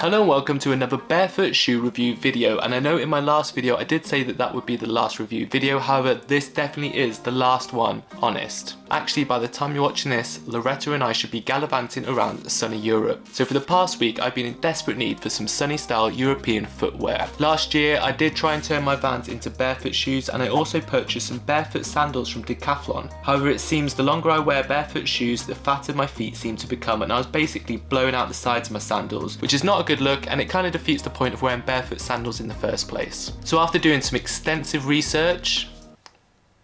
Hello and welcome to another barefoot shoe review video, and I know in my last video I did say that would be the last review video, however this definitely is the last one, honest. Actually, by the time you're watching this, Loretta and I should be gallivanting around sunny Europe. So for the past week I've been in desperate need for some sunny style European footwear. Last year I did try and turn my Vans into barefoot shoes, and I also purchased some barefoot sandals from Decathlon. However, it seems the longer I wear barefoot shoes, the fatter my feet seem to become, and I was basically blowing out the sides of my sandals, which is not a good look, and it kind of defeats the point of wearing barefoot sandals in the first place. So after doing some extensive research,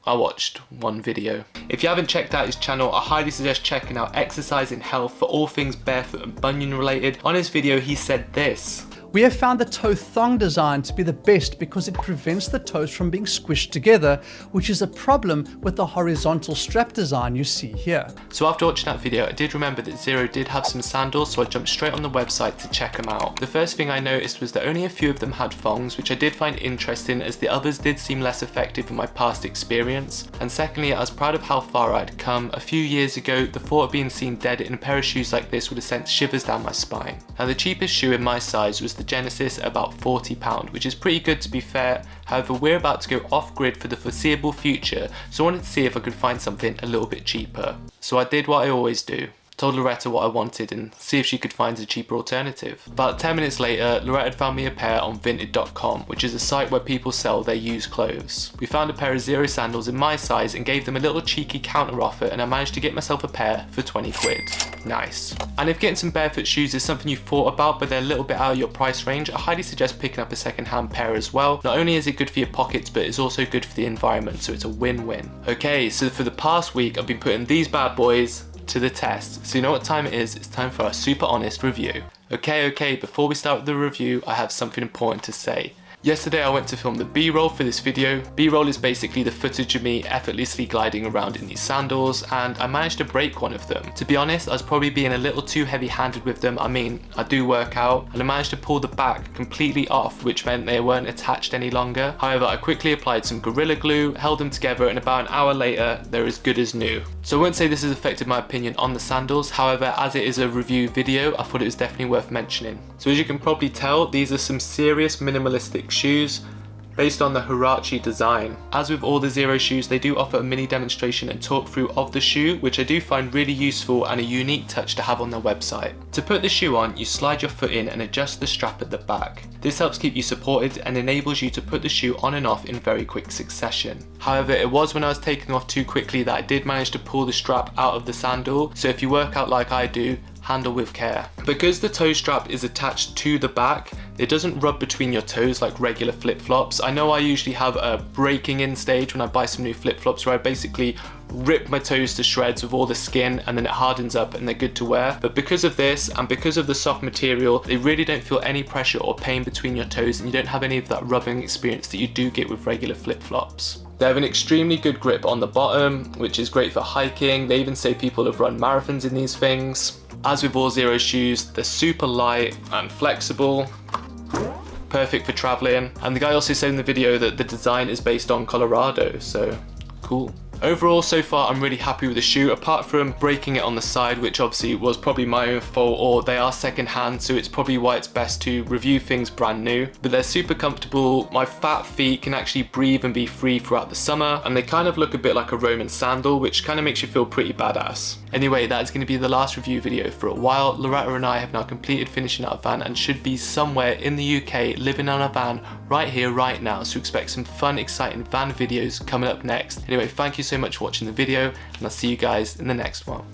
I watched one video. If you haven't checked out his channel, I highly suggest checking out Exercise in Health for all things barefoot and bunion related. On his video he said this: "We have found the toe thong design to be the best because it prevents the toes from being squished together, which is a problem with the horizontal strap design you see here." So after watching that video, I did remember that Xero did have some sandals, so I jumped straight on the website to check them out. The first thing I noticed was that only a few of them had thongs, which I did find interesting as the others did seem less effective in my past experience. And secondly, I was proud of how far I'd come. A few years ago, the thought of being seen dead in a pair of shoes like this would have sent shivers down my spine. Now the cheapest shoe in my size was the Genesis at about £40, which is pretty good to be fair. However, we're about to go off grid for the foreseeable future, so I wanted to see if I could find something a little bit cheaper. So I did what I always do. Told Loretta what I wanted and see if she could find a cheaper alternative. About 10 minutes later, Loretta had found me a pair on Vinted.com, which is a site where people sell their used clothes. We found a pair of Xero sandals in my size and gave them a little cheeky counter offer, and I managed to get myself a pair for 20 quid. Nice. And if getting some barefoot shoes is something you've thought about but they're a little bit out of your price range, I highly suggest picking up a second-hand pair as well. Not only is it good for your pockets, but it's also good for the environment, so it's a win-win. Okay, so for the past week I've been putting these bad boys to the test. So you know what time it is? It's time for our super honest review. Okay, before we start with the review, I have something important to say. Yesterday I went to film the B-roll for this video. B-roll is basically the footage of me effortlessly gliding around in these sandals, and I managed to break one of them. To be honest, I was probably being a little too heavy-handed with them. I mean, I do work out, and I managed to pull the back completely off, which meant they weren't attached any longer. However, I quickly applied some Gorilla Glue, held them together, and about an hour later, they're as good as new. So I won't say this has affected my opinion on the sandals. However, as it is a review video, I thought it was definitely worth mentioning. So as you can probably tell, these are some serious minimalistic shoes based on the Huarache design. As with all the Xero shoes, they do offer a mini demonstration and talk through of the shoe, which I do find really useful and a unique touch to have on their website. To put the shoe on, you slide your foot in and adjust the strap at the back. This helps keep you supported and enables you to put the shoe on and off in very quick succession. However, it was when I was taking off too quickly that I did manage to pull the strap out of the sandal, so if you work out like I do, handle with care. Because the toe strap is attached to the back, it doesn't rub between your toes like regular flip-flops. I know I usually have a breaking in stage when I buy some new flip-flops where I basically rip my toes to shreds with all the skin and then it hardens up and they're good to wear. But because of this and because of the soft material, they really don't feel any pressure or pain between your toes, and you don't have any of that rubbing experience that you do get with regular flip-flops. They have an extremely good grip on the bottom, which is great for hiking. They even say people have run marathons in these things. As with all Xero shoes, they're super light and flexible, perfect for traveling. And the guy also said in the video that the design is based on Colorado, so cool. Overall, so far I'm really happy with the shoe, apart from breaking it on the side, which obviously was probably my own fault, or they are second hand, so it's probably why it's best to review things brand new. But they're super comfortable. My fat feet can actually breathe and be free throughout the summer, and they kind of look a bit like a Roman sandal, which kind of makes you feel pretty badass. Anyway, that is going to be the last review video for a while. Loretta and I have now completed finishing our van and should be somewhere in the UK living on a van right here, right now. So expect some fun, exciting van videos coming up next. Anyway, thank you so much for watching the video, and I'll see you guys in the next one.